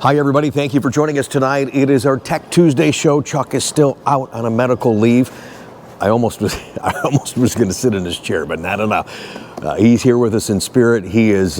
Hi, everybody. Thank you for joining us tonight. It is our Tech Tuesday show. Chuck is still out on a medical leave. I almost was going to sit in his chair, but not enough. He's here with us in spirit. He's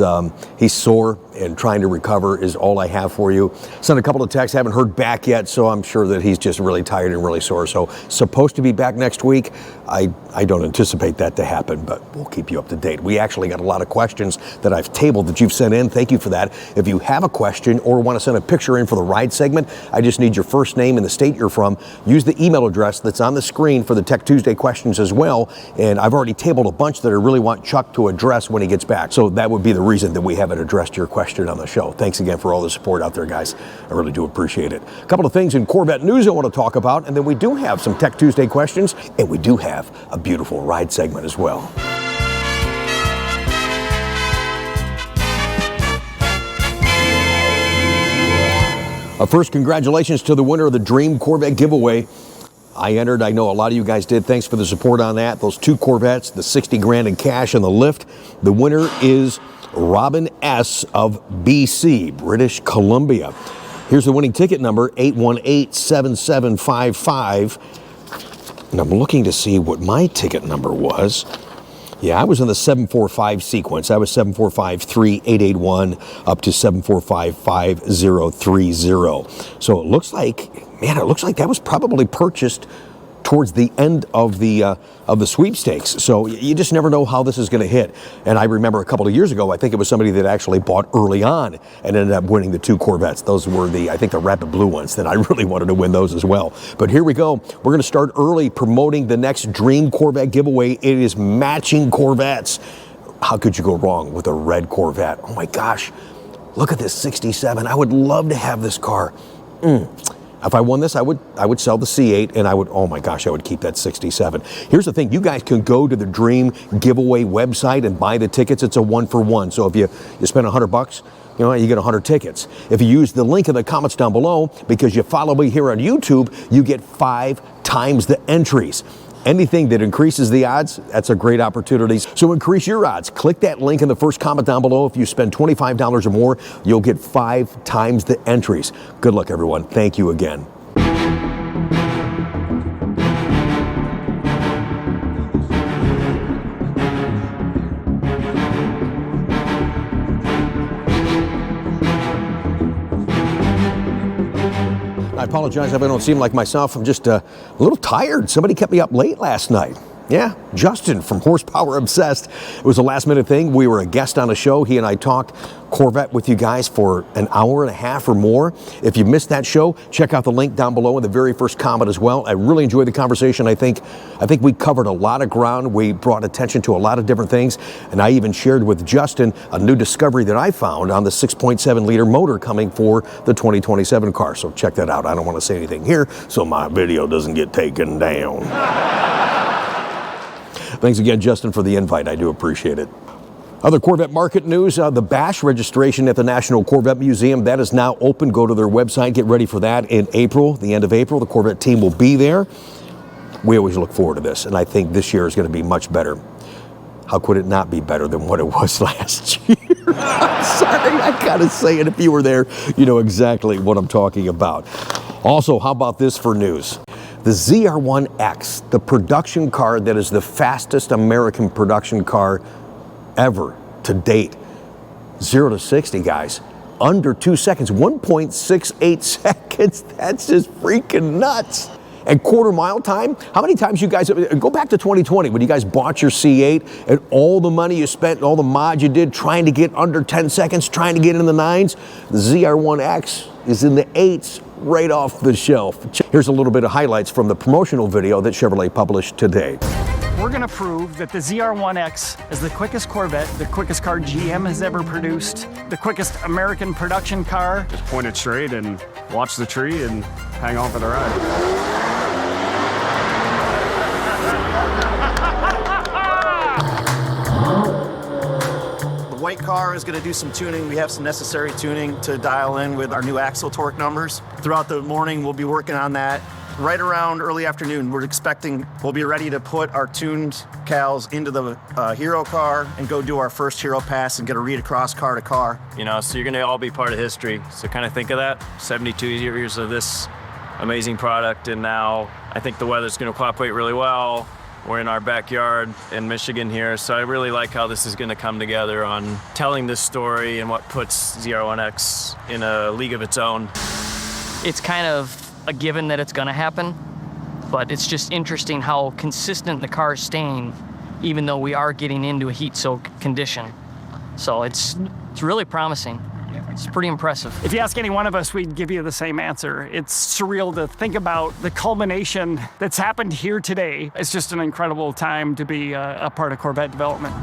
sore and trying to recover is all I have for you. Sent a couple of texts, haven't heard back yet, so I'm sure that he's just really tired and really sore. So supposed to be back next week. I don't anticipate that to happen, but we'll keep you up to date. We actually got a lot of questions that I've tabled that you've sent in. Thank you for that. If you have a question or want to send a picture in for the ride segment, I just need your first name and the state you're from. Use the email address that's on the screen for the Tech Tuesday questions as well. And I've already tabled a bunch that I really want Chuck to address when he gets back. So that would be the reason that we haven't addressed your question on the show. Thanks again for all the support out there, guys. I really do appreciate it. A couple of things in Corvette news I want to talk about, and then we do have some Tech Tuesday questions, and we do have a beautiful ride segment as well. First, congratulations to the winner of the Dream Corvette giveaway. I entered, I know a lot of you guys did. Thanks for the support on that. Those two Corvettes, the 60 grand in cash and the lift. The winner is Robin S. of BC, British Columbia. Here's the winning ticket number, 818-7755. And I'm looking to see what my ticket number was. Yeah, I was in the 745 sequence. I was 745-3881 up to 745-5030. So it looks like that was probably purchased towards the end of the sweepstakes. So you just never know how this is going to hit. And I remember a couple of years ago, I think it was somebody that actually bought early on and ended up winning the two Corvettes. Those were I think the Rapid Blue ones. That I really wanted to win those as well. But here we go. We're going to start early promoting the next Dream Corvette giveaway. It is matching Corvettes. How could you go wrong with a red Corvette? Oh my gosh. Look at this 67. I would love to have this car. If I won this, I would sell the C8 and I would keep that 67. Here's the thing, you guys can go to the Dream giveaway website and buy the tickets. It's a 1-for-1. So if you spend $100, you get 100 tickets. If you use the link in the comments down below, because you follow me here on YouTube, you get 5 times the entries. Anything that increases the odds, that's a great opportunity. So increase your odds. Click that link in the first comment down below. If you spend $25 or more, you'll get 5 times the entries. Good luck, everyone. Thank you again. I apologize if I don't seem like myself. I'm just a little tired. Somebody kept me up late last night. Yeah, Justin from Horsepower Obsessed. It was a last-minute thing. We were a guest on a show. He and I talked Corvette with you guys for an hour and a half or more. If you missed that show, check out the link down below in the very first comment as well. I really enjoyed the conversation. I think we covered a lot of ground. We brought attention to a lot of different things. And I even shared with Justin a new discovery that I found on the 6.7-liter motor coming for the 2027 car. So check that out. I don't want to say anything here so my video doesn't get taken down. Thanks again, Justin, for the invite. I do appreciate it. Other Corvette market news, the Bash registration at the National Corvette Museum, that is now open. Go to their website, get ready for that in April, the end of April. The Corvette team will be there. We always look forward to this, and I think this year is going to be much better. How could it not be better than what it was last year? I'm sorry, I gotta say it. If you were there, you know exactly what I'm talking about. Also, how about this for news? The ZR1X, the production car that is the fastest American production car ever to date. 0 to 60, guys, under 2 seconds, 1.68 seconds. That's just freaking nuts. And quarter mile time, how many times you guys, go back to 2020 when you guys bought your C8 and all the money you spent, all the mods you did trying to get under 10 seconds, trying to get in the 9s. The ZR1X is in the 8s right off the shelf. Here's a little bit of highlights from the promotional video that Chevrolet published today. We're going to prove that the ZR1X is the quickest Corvette, the quickest car GM has ever produced, the quickest American production car. Just point it straight and watch the tree and hang on for the ride. White car is going to do some tuning. We have some necessary tuning to dial in with our new axle torque numbers. Throughout the morning, we'll be working on that. right around early afternoon, we'll be ready to put our tuned cals into the Hero car and go do our first Hero pass and get a read across car to car. You know, so you're gonna all be part of history. So kind of think of that, 72 years of this amazing product, and now I think the weather's gonna cooperate really well. We're in our backyard in Michigan here, so I really like how this is gonna come together on telling this story and what puts ZR1X in a league of its own. It's kind of a given that it's gonna happen, but it's just interesting how consistent the car is staying, even though we are getting into a heat-soaked condition. So it's really promising. It's pretty impressive. If you ask any one of us, we'd give you the same answer. It's surreal to think about the culmination that's happened here today. It's just an incredible time to be a part of Corvette development.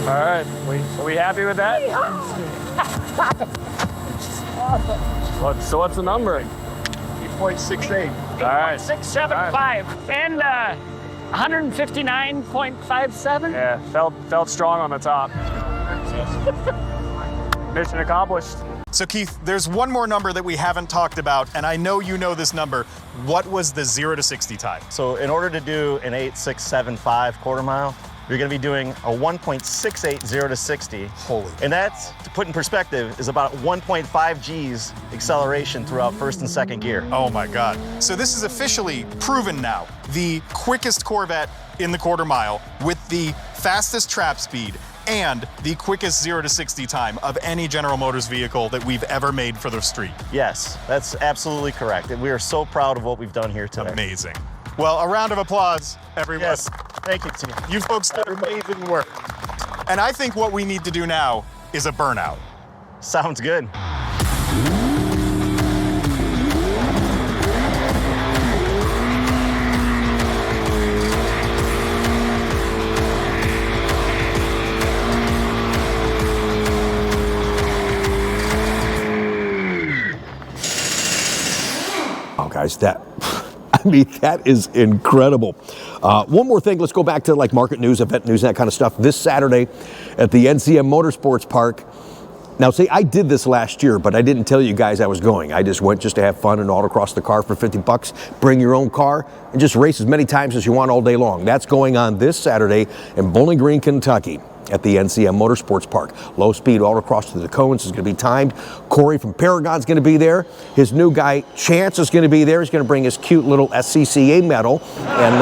All right, are we happy with that? So what's the number? 8.68. All right. 675 and 159.57. Yeah, felt strong on the top. Mission accomplished. So Keith, there's one more number that we haven't talked about, and I know you know this number. What was the 0 to 60 time? So in order to do an 8.675 quarter mile, you're going to be doing a 1.68 0 to 60. Holy. And that's, to put in perspective, is about 1.5 G's acceleration throughout first and second gear. Oh my God. So this is officially proven now. The quickest Corvette in the quarter mile with the fastest trap speed and the quickest 0 to 60 time of any General Motors vehicle that we've ever made for the street. Yes, that's absolutely correct. And we are so proud of what we've done here today. Amazing. Well, a round of applause, everyone. Yes, thank you, team. You folks did amazing work. And I think what we need to do now is a burnout. Sounds good. Oh, guys, that is incredible. One more thing, let's go back to like market news, event news, that kind of stuff. This Saturday at the NCM Motorsports Park. Now, see, I did this last year, but I didn't tell you guys I was going. I just went just to have fun and autocross the car for 50 bucks. Bring your own car and just race as many times as you want all day long. That's going on this Saturday in Bowling Green, Kentucky, at the NCM Motorsports Park. Low speed autocross to the cones is going to be timed. Corey from Paragon's going to be there. His new guy, Chance, is going to be there. He's going to bring his cute little SCCA medal. And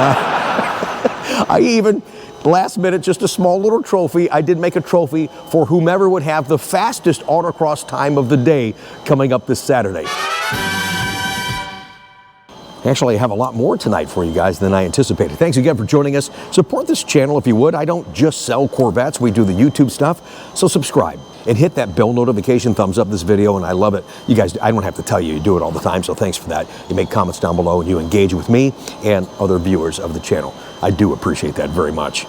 I even, last minute, just a small little trophy. I did make a trophy for whomever would have the fastest autocross time of the day coming up this Saturday. Actually, I have a lot more tonight for you guys than I anticipated. Thanks again for joining us. Support this channel if you would. I don't just sell Corvettes. We do the YouTube stuff. So subscribe and hit that bell notification, thumbs up this video, and I love it. You guys, I don't have to tell you, you do it all the time, so thanks for that. You make comments down below and you engage with me and other viewers of the channel. I do appreciate that very much.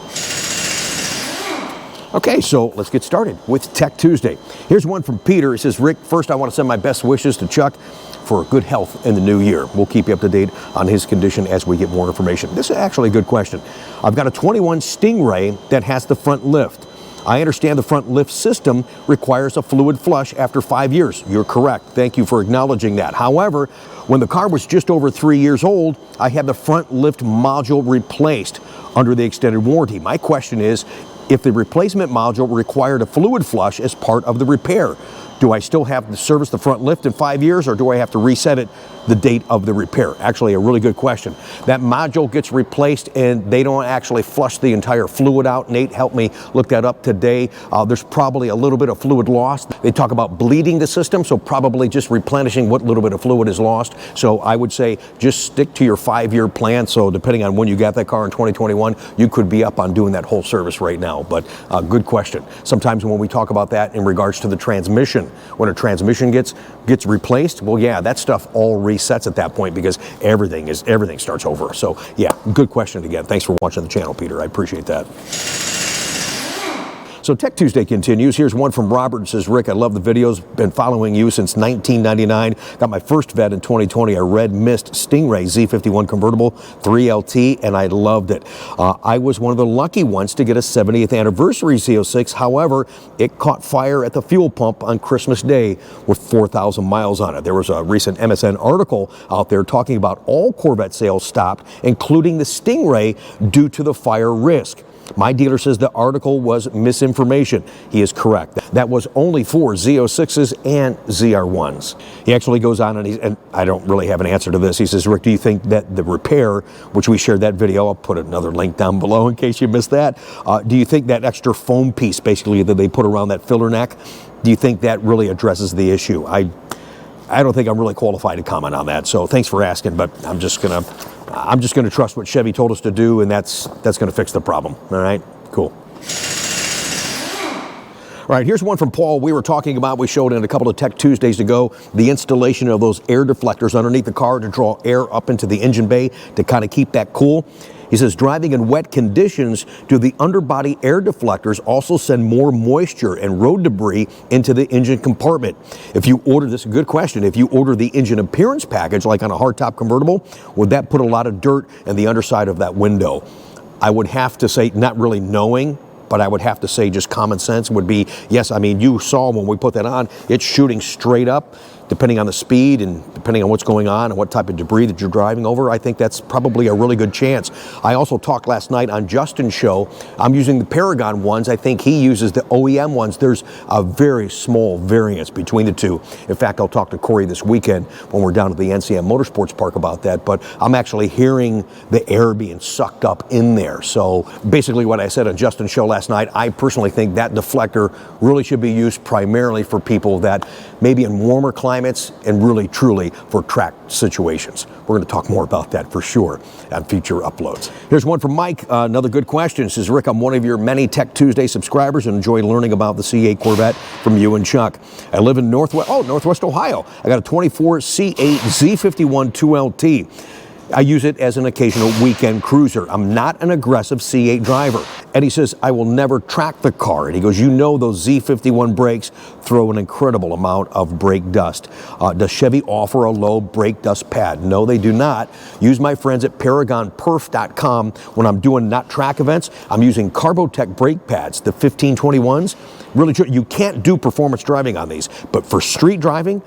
Okay, so let's get started with Tech Tuesday. Here's one from Peter. He says, Rick, first I want to send my best wishes to Chuck for good health in the new year. We'll keep you up to date on his condition as we get more information. This is actually a good question. I've got a 21 Stingray that has the front lift. I understand the front lift system requires a fluid flush after 5 years. You're correct. Thank you for acknowledging that. However, when the car was just over 3 years old, I had the front lift module replaced under the extended warranty. My question is, if the replacement module required a fluid flush as part of the repair, Do I still have to service the front lift in 5 years, or do I have to reset it the date of the repair? Actually, a really good question. That module gets replaced and they don't actually flush the entire fluid out. Nate helped me look that up today. There's probably a little bit of fluid lost. They talk about bleeding the system, so probably just replenishing what little bit of fluid is lost. So I would say just stick to your 5-year plan. So depending on when you got that car in 2021, you could be up on doing that whole service right now. But good question. Sometimes when we talk about that in regards to the transmission, when a transmission gets replaced, well, yeah, that stuff all resets at that point because everything starts over. So yeah, good question again. Thanks for watching the channel, Peter. I appreciate that. So Tech Tuesday continues. Here's one from Robert. It says, Rick, I love the videos. Been following you since 1999. Got my first vet in 2020, a red mist Stingray Z51 convertible 3LT, and I loved it. I was one of the lucky ones to get a 70th anniversary Z06. However, it caught fire at the fuel pump on Christmas Day with 4,000 miles on it. There was a recent MSN article out there talking about all Corvette sales stopped, including the Stingray, due to the fire risk. My dealer says the article was misinformation. He is correct. That was only for Z06s and ZR1s. He actually goes on and I don't really have an answer to this. He says, Rick, do you think that the repair, which we shared that video, I'll put another link down below in case you missed that. Do you think that extra foam piece basically that they put around that filler neck, do you think that really addresses the issue? I don't think I'm really qualified to comment on that. So thanks for asking, but I'm just gonna trust what Chevy told us to do, and that's gonna fix the problem. All right, cool. All right, here's one from Paul. We were talking about, we showed in a couple of Tech Tuesdays ago, the installation of those air deflectors underneath the car to draw air up into the engine bay to kind of keep that cool. He says, driving in wet conditions, do the underbody air deflectors also send more moisture and road debris into the engine compartment? If you order, this is a good question, if you order the engine appearance package, like on a hardtop convertible, would that put a lot of dirt in the underside of that window? I would have to say, not really knowing, but I would have to say just common sense would be, yes, I mean, you saw when we put that on, it's shooting straight up. Depending on the speed and depending on what's going on and what type of debris that you're driving over, I think that's probably a really good chance. I also talked last night on Justin's show. I'm using the Paragon ones. I think he uses the OEM ones. There's a very small variance between the two. In fact, I'll talk to Corey this weekend when we're down at the NCM Motorsports Park about that, but I'm actually hearing the air being sucked up in there. So basically what I said on Justin's show last night, I personally think that deflector really should be used primarily for people that maybe in warmer climates and really truly for track situations. We're going to talk more about that for sure on future uploads. Here's one from Mike, another good question. It says, Rick, I'm one of your many Tech Tuesday subscribers and enjoy learning about the C8 Corvette from you and Chuck. I live in Northwest Ohio. I got a 24 C8 Z51 2LT. I use it as an occasional weekend cruiser. I'm not an aggressive C8 driver. And he says, I will never track the car. And he goes, you know those Z51 brakes throw an incredible amount of brake dust. Does Chevy offer a low brake dust pad? No, they do not. Use my friends at ParagonPerf.com. When I'm doing not track events, I'm using Carbotech brake pads, the 1521s. Really true. You can't do performance driving on these, but for street driving,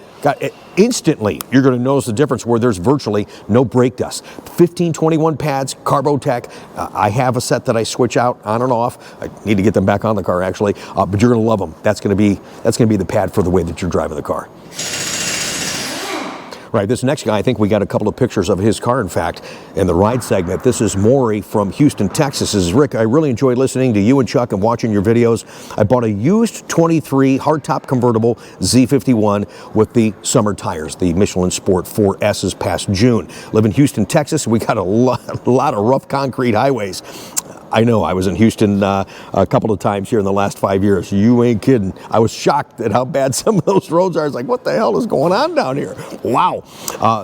instantly you're going to notice the difference where there's virtually no brake dust. 1521 pads, Carbotech. I have a set that I switch out on and off. I need to get them back on the car actually, but you're going to love them. That's going to be the pad for the way that you're driving the car. Right, this next guy, I think we got a couple of pictures of his car, in fact, in the ride segment. This is Maury from Houston, Texas. This is Rick. I really enjoy listening to you and Chuck and watching your videos. I bought a used 23 hardtop convertible Z51 with the summer tires, the Michelin Sport 4S's past June. Live in Houston, Texas. We got a lot of rough concrete highways. I know, I was in Houston a couple of times here in the last 5 years. You ain't kidding. I was shocked at how bad some of those roads are. I was like, what the hell is going on down here? Wow.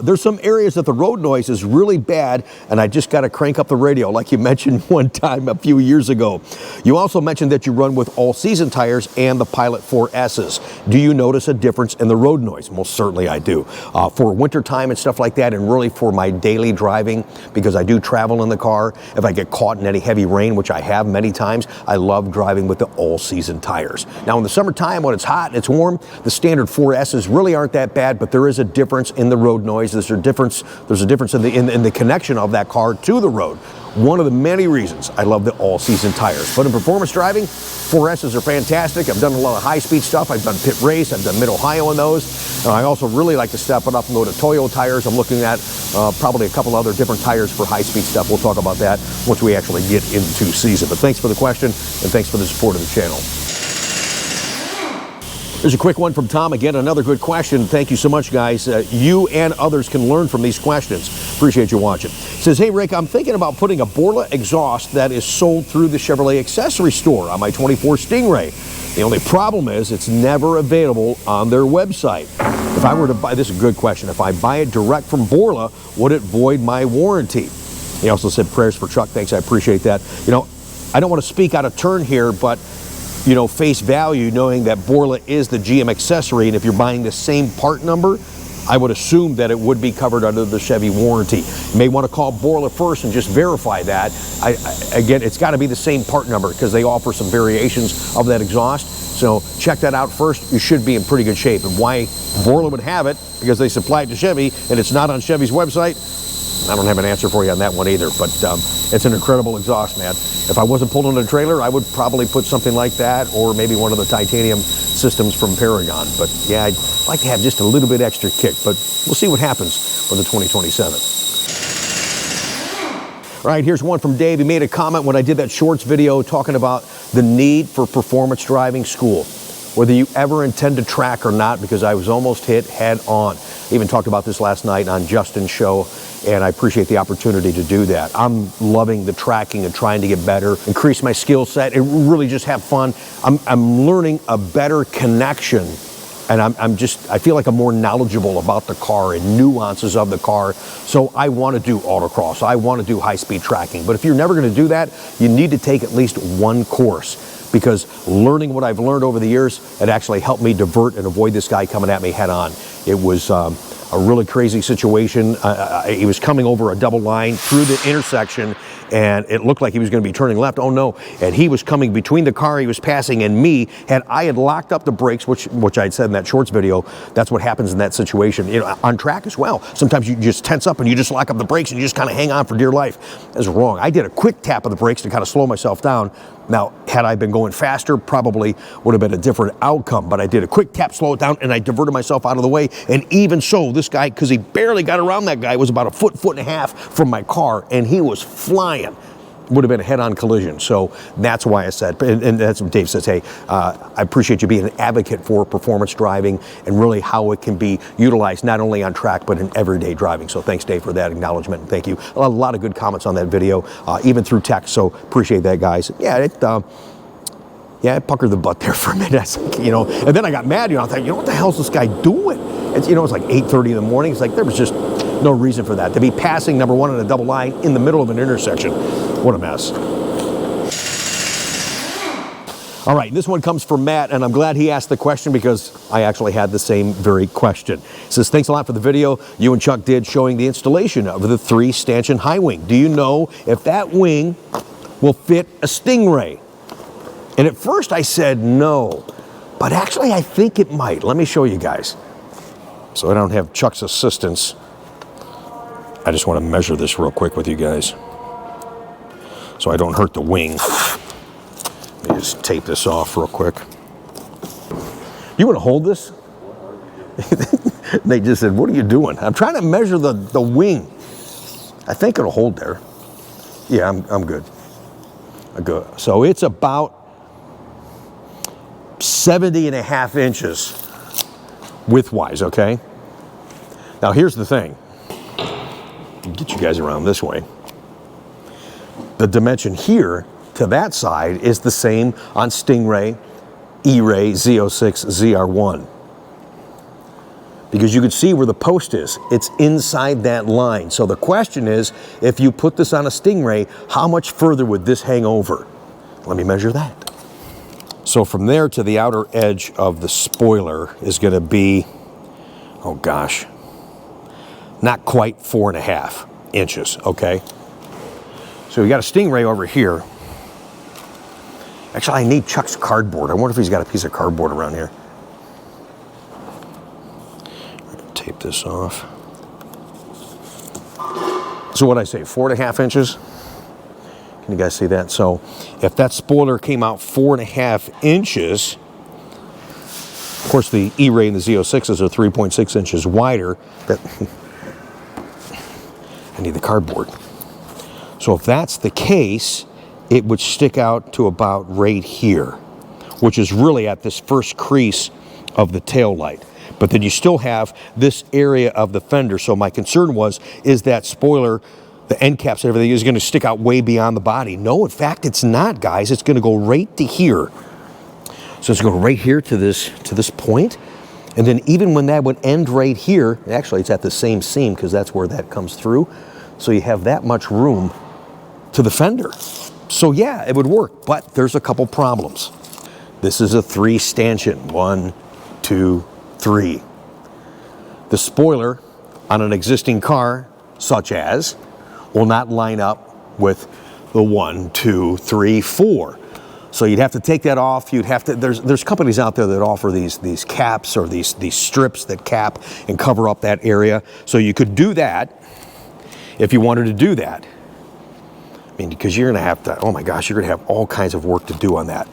There's some areas that the road noise is really bad, and I just got to crank up the radio, like you mentioned one time a few years ago. You also mentioned that you run with all-season tires and the Pilot 4S's. Do you notice a difference in the road noise? Most certainly I do. For winter time and stuff like that, and really for my daily driving, because I do travel in the car, if I get caught in any heavy rain, which I have many times, I love driving with the all-season tires. Now in the summertime when it's hot and it's warm, the standard 4S's really aren't that bad, but there is a difference in the road noise. There's a difference in the connection of that car to the road. one of the many reasons I love the all-season tires. But in performance driving, 4S's are fantastic. I've done a lot of high-speed stuff. I've done pit race. I've done Mid-Ohio in those. I also really like to step it up and go to Toyo tires. I'm looking at probably a couple other different tires for high-speed stuff. We'll talk about that once we actually get into season. But thanks for the question, and thanks for the support of the channel. Here's a quick one from Tom. Again, another good question. Thank you so much, guys. You and others can learn from these questions. Appreciate you watching. It says, hey, Rick, I'm thinking about putting a Borla exhaust that is sold through the Chevrolet accessory store on my 24 Stingray. The only problem is it's never available on their website. If I were to buy, this is a good question, if I buy it direct from Borla, would it void my warranty? He also said, prayers for Chuck. Thanks, I appreciate that. You know, I don't want to speak out of turn here, but you know, face value, knowing that Borla is the GM accessory, and if you're buying the same part number, I would assume that it would be covered under the Chevy warranty. You may want to call Borla first and just verify that. Again, it's got to be the same part number because they offer some variations of that exhaust. So check that out first. You should be in pretty good shape. And why Borla would have it, because they supply it to Chevy and it's not on Chevy's website, I don't have an answer for you on that one either, but it's an incredible exhaust, man. If I wasn't pulling a trailer, I would probably put something like that, or maybe one of the titanium systems from Paragon. But yeah, I'd like to have just a little bit extra kick, but we'll see what happens with the 2027. All right, here's one from Dave. He made a comment when I did that shorts video talking about the need for performance driving school, whether you ever intend to track or not, because I was almost hit head on. I even talked about this last night on Justin's show, and I appreciate the opportunity to do that. I'm loving the tracking and trying to get better, increase my skill set, and really just have fun. I'm learning a better connection, and I feel like I'm more knowledgeable about the car and nuances of the car. So I want to do autocross. I want to do high-speed tracking. But if you're never going to do that, you need to take at least one course, because learning what I've learned over the years, it actually helped me divert and avoid this guy coming at me head on. It was a really crazy situation. He was coming over a double line through the intersection, and it looked like he was going to be turning left. Oh no! And he was coming between the car he was passing and me. I had locked up the brakes, which I'd said in that shorts video. That's what happens in that situation. You know, on track as well. Sometimes you just tense up and you just lock up the brakes and you just kind of hang on for dear life. That's wrong. I did a quick tap of the brakes to kind of slow myself down. Now, had I been going faster, probably would have been a different outcome. But I did a quick tap, slow it down, and I diverted myself out of the way. And even so, this guy, because he barely got around that guy, was about a foot and a half from my car, and he was flying. Would have been a head-on collision. So that's why I said, and that's what Dave says, hey, I appreciate you being an advocate for performance driving and really how it can be utilized not only on track, but in everyday driving. So thanks, Dave, for that acknowledgement. And thank you. A lot of good comments on that video, even through text. So appreciate that, guys. Yeah, it puckered the butt there for a minute. You know, and then I got mad. You know, I thought, you know, what the hell's this guy doing? It's, you know, it's like 8:30 in the morning. It's like there was just no reason for that. To be passing number one in a double line in the middle of an intersection. What a mess. All right, this one comes from Matt, and I'm glad he asked the question because I actually had the same very question. It says, thanks a lot for the video you and Chuck did showing the installation of the 3-stanchion high wing. Do you know if that wing will fit a Stingray? And at first I said no, but actually I think it might. Let me show you guys. So I don't have Chuck's assistance. I just want to measure this real quick with you guys so I don't hurt the wing. Let me just tape this off real quick. You want to hold this? They just said, what are you doing? I'm trying to measure the wing. I think it'll hold there. Yeah, I'm good. I'm good. So it's about 70.5 inches widthwise, okay? Now here's the thing. Get you guys around this way. The dimension here to that side is the same on Stingray, E-Ray, Z06, ZR1. Because you can see where the post is. It's inside that line. So the question is, if you put this on a Stingray, how much further would this hang over? Let me measure that. So from there to the outer edge of the spoiler is going to be, oh gosh, not quite 4.5 inches, okay? So we got a Stingray over here. Actually, I need Chuck's cardboard. I wonder if he's got a piece of cardboard around here. Tape this off. So what'd I say, 4.5 inches? Can you guys see that? So if that spoiler came out 4.5 inches, of course the E-Ray and the Z06s are 3.6 inches wider. I need the cardboard. So if that's the case, it would stick out to about right here, which is really at this first crease of the tail light. But then you still have this area of the fender. So my concern was, is that spoiler, the end caps and everything, is going to stick out way beyond the body? No, in fact, it's not, guys. It's going to go right to here. So it's going to go right here to this point. And then even when that would end right here, actually it's at the same seam because that's where that comes through. So you have that much room to the fender. So yeah, it would work, but there's a couple problems. This is a 3 stanchion, 1, 2, 3. The spoiler on an existing car, such as, will not line up with the 1, 2, 3, 4. So you'd have to take that off. You'd have to. There's companies out there that offer these caps or these strips that cap and cover up that area. So you could do that if you wanted to do that. I mean, because you're going to have to. Oh my gosh, you're going to have all kinds of work to do on that.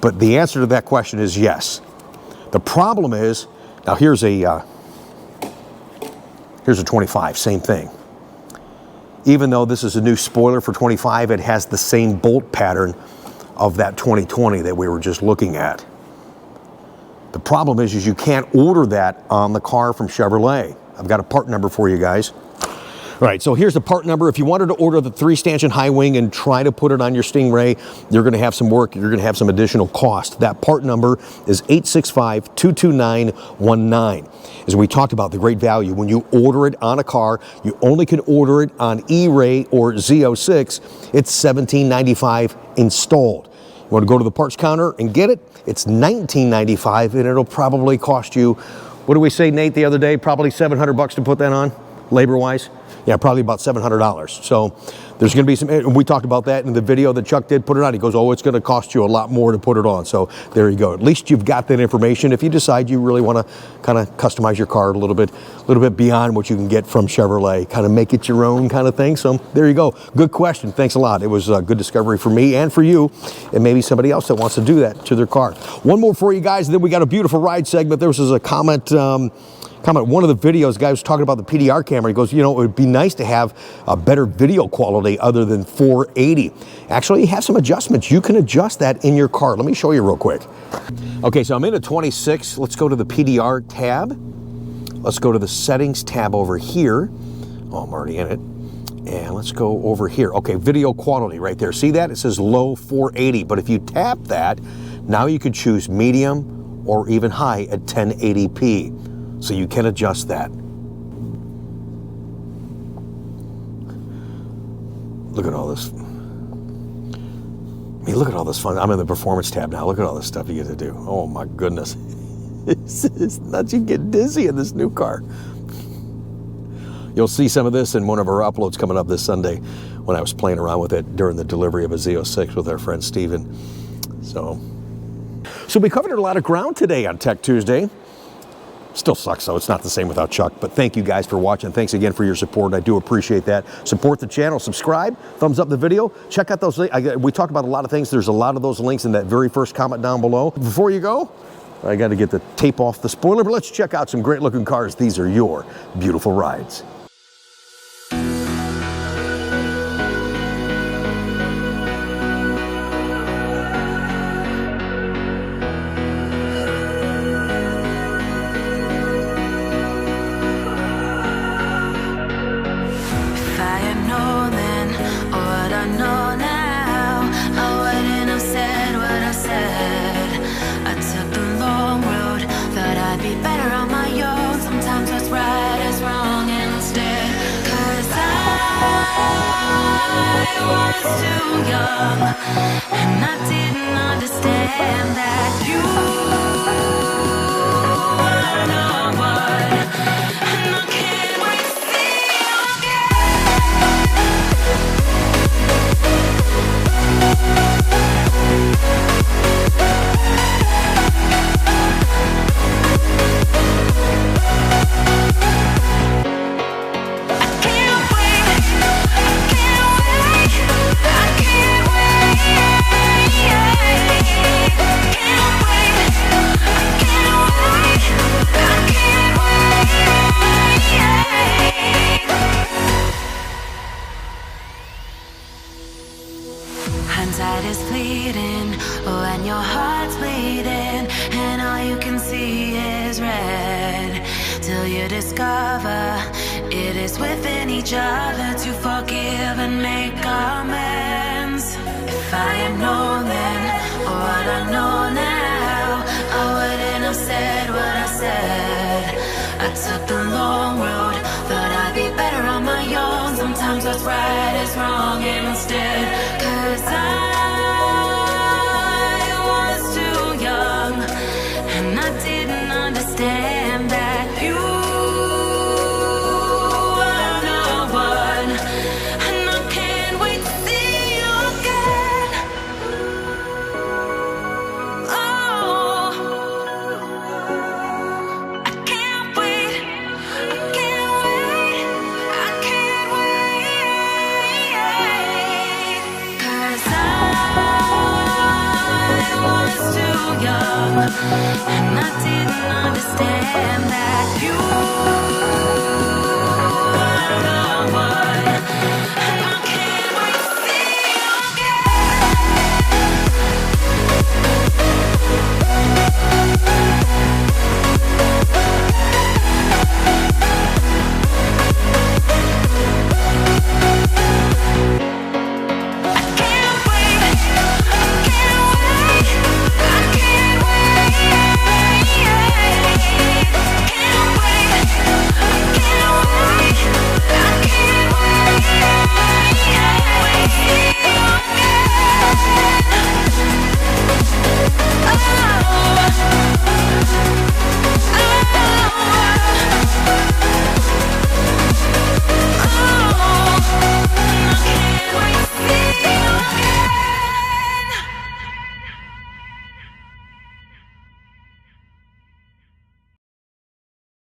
But the answer to that question is yes. The problem is, now here's a 25, same thing. Even though this is a new spoiler for 25, it has the same bolt pattern of that 2020 that we were just looking at. The problem is you can't order that on the car from Chevrolet. I've got a part number for you guys. All right, so here's the part number. If you wanted to order the 3 stanchion high wing and try to put it on your Stingray, you're going to have some work. You're going to have some additional cost. That part number is 865-22919. As we talked about, the great value. When you order it on a car, you only can order it on E-Ray or Z06. It's $17.95 installed. You want to go to the parts counter and get it? It's $19.95, and it'll probably cost you, what did we say, Nate, the other day? Probably $700 to put that on, labor-wise? Yeah, probably about $700. So there's going to be some, and we talked about that in the video that Chuck did put it on. He goes, oh, it's going to cost you a lot more to put it on. So there you go. At least you've got that information. If you decide you really want to kind of customize your car a little bit beyond what you can get from Chevrolet, kind of make it your own kind of thing. So there you go. Good question. Thanks a lot. It was a good discovery for me and for you, and maybe somebody else that wants to do that to their car. One more for you guys, and then we got a beautiful ride segment. There was a comment, one of the videos, the guy was talking about the PDR camera. He goes, you know, it would be nice to have a better video quality other than 480. Actually, you have some adjustments. You can adjust that in your car. Let me show you real quick. Okay, so I'm in a 26. Let's go to the PDR tab. Let's go to the settings tab over here. Oh, I'm already in it. And let's go over here. Okay, video quality right there. See that? It says low 480. But if you tap that, now you could choose medium or even high at 1080p. So you can adjust that. Look at all this. I mean, look at all this fun. I'm in the performance tab now. Look at all this stuff you get to do. Oh my goodness. It's nuts. You get dizzy in this new car. You'll see some of this in one of our uploads coming up this Sunday when I was playing around with it during the delivery of a Z06 with our friend Steven. So we covered a lot of ground today on Tech Tuesday. Still sucks though, it's not the same without Chuck, but thank you guys for watching. Thanks again for your support. I do appreciate that. Support the channel, subscribe, thumbs up the video, check out those links. We talked about a lot of things. There's a lot of those links in that very first comment down below. Before you go, I got to get the tape off the spoiler, but let's check out some great looking cars. These are your beautiful rides. I was too young, and I didn't understand that you were the one, and I can't wait to see you I can't wait, I can't Hindsight is fleeting when your heart's bleeding and all you can see is red. Till you discover it is within each other to forgive and make amends. If I had known then what I know now, I wouldn't have said what I said. I took the long road, thought I'd be better on my own. Sometimes what's right is wrong instead. 'Cause I was too young and I didn't understand that you are the one. And I can't wait to see you again. Oh, I can't wait. I can't wait. I can't wait. 'Cause I was too young and I didn't understand that you